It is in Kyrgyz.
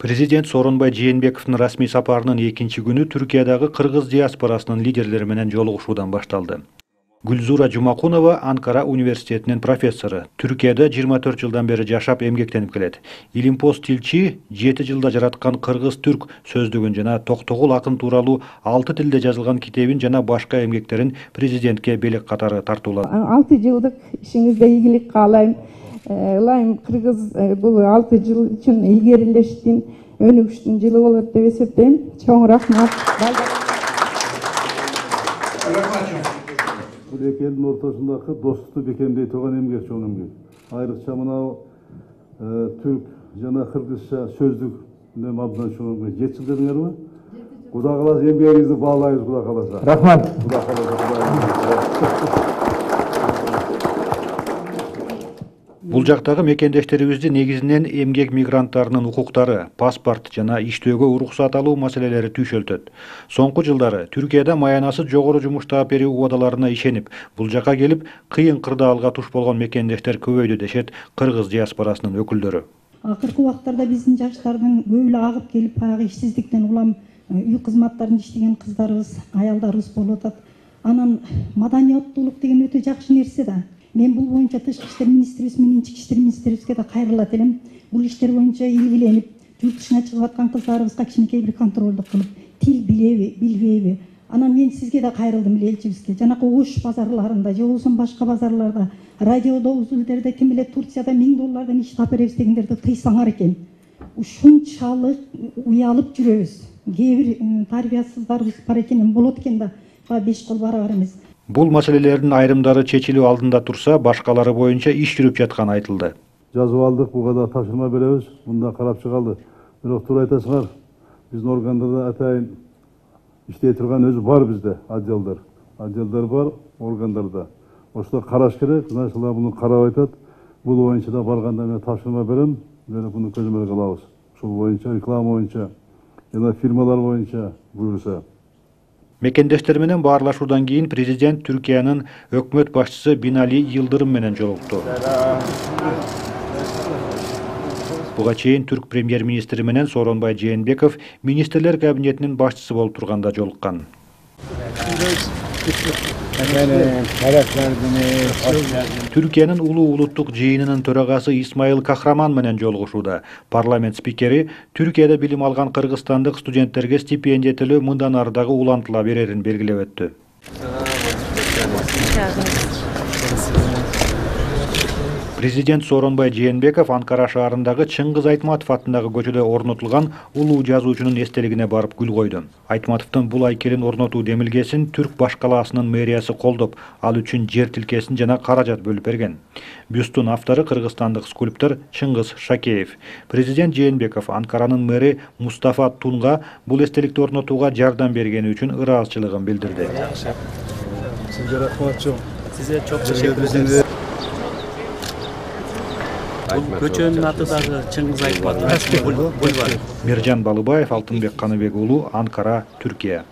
Президент Сооронбай Жээнбековдун расмий сапарынын экинчи күнү Түркиядагы кыргыз диаспорасынын лидерлери менен жолугушуудан башталды. Гүлзура Жумакунова Анкара университетинин профессору. Түркияда 24 жылдан бери жашап эмгектенип келет. Илимпоз Тилчи 7 жылда жараткан кыргыз-түрк сөздүгүн жана Токтогул акын тууралуу 6 тилде жазылган китебин жана башка эмгектерин президентке белек катары тартуулады. 6 жылдык ишиңизде ийгилик каалайм. Ылайым кыргыз бул 6 жыл үчүн илгерилештин, өнүгүштүн жылы болот деп эсептейм. Чоң рахмат. Бул эки элдин ортосундагы достукту бекемдей турган эмгек, чоң эмгек. Айрыкча мына түрк жана кыргызча сөздүк абдан чоң эмгек. 7 жыл дедиңерби? Кудай кааласа эмгегиңизди баалайбыз, Кудай кааласа. Рахмат. Кудай кааласа. Бул жактагы мекендештерибизди негизинен эмгек мигранттарынын укуктары, паспорт жана иштөөгө уруксат алуу маселелери түйшөлтөт. Соңку жылдары Түркияда маянасы жогору жумуш таап берүү убадаларына ишенип, бул жака келип, кыйын кырдаалга туш болгон мекендештер көбөйдү дешет кыргыз диаспорасынын өкүлдөрү. Акыркы убактарда биздин жаштардын көбү эле агып келип, баягы ишсиздиктен улам үй кызматтарын иштеген кыздарыбыз, аялдарыбыз болуп атат. Анан маданияттуулук деген өтө жакшы нерсе да. Мен бул боюнча тышкы иштер министрибиз менен ички иштер министрибизге да кайрылат элем. Бул иштер боюнча илгиленип, журт дышына чыгып аткан кыздарыбызга кичинекей бир контролдук кылып, тил билеби, билбейби. Анан мен сизге да кайрылдым эле, элчибизге. Жанакы Ош базарларында, же болбосо башка базарларда, радиодо, узулдерде ким эле Турцияда $1000 иш таап беребиз дегендерди тыйсаңар экен. Ушунчалык уялып жүрөбүз. Кээ бир тарбиясыздарыбыз бар экен, болот экен да, 5 кол барабар эмес. Бул маселелердин айрымдары чечилүү алдында турса, башкалары боюнча иш жүрүп жатканы айтылды. Жазып алдык, буга да тапшырма беребиз. Мында карап чыгалды. Бирок туура айтасыңар, биздин органдарда атайын иштей турган өзү бар бизде отделдер. Отделдер бар органдарда. Ошто караш керек, значылар муну карап айтат. Бул боюнча да барганда мен тапшырма берем. Мына буну көзөмөлгө алабыз. Ушул боюнча, реклама боюнча, жана фирмалар боюнча буюрса. Мекендештер менен баарлашуудан кийин президент Түркиянын өкмөт башчысы Бинали Йылдырым менен жолукту. Буга чейин түрк премьер-министри менен Сооронбай Жээнбеков министрлер кабинетинин башчысы болуп турганда жолуккан. Түркиянын улуу улуттук жыйынынын төрагасы Исмаил Кахраман менен жолугушууда. Парламент спикери Түркияда билим алган кыргызстандык студенттерге стипендия төлөө мындан ары дагы улантыла берерин белгилеп өттү. Президент Сооронбай Жээнбеков Анкара шаарындагы Чыңгыз Айтматов атындагы көчөдө орнотулган улуу жазуучунун эстелигине барып гүл койду. Айтматовдун бул айкелин орнотуу демилгесин Түрк баш калаасынын мэриясы колдоп, ал үчүн жер тилкесин жана каражат бөлүп берген. Бюстун автору кыргызстандык скульптор Чыңгыз Шакеев. Президент Жээнбеков Анкаранын мэри Мустафа Тунга бул эстеликти орнотууга жардам бергени үчүн ыраазычылыгын билдирди. Сизге рахмат чоң. Сизге çok teşekkür ederiz. Көчөнүн аты дагы Чыңгыз Айтматов бульвары. Миржан Балыбаев, Алтынбек Каныбек уулу, Анкара, Түркия.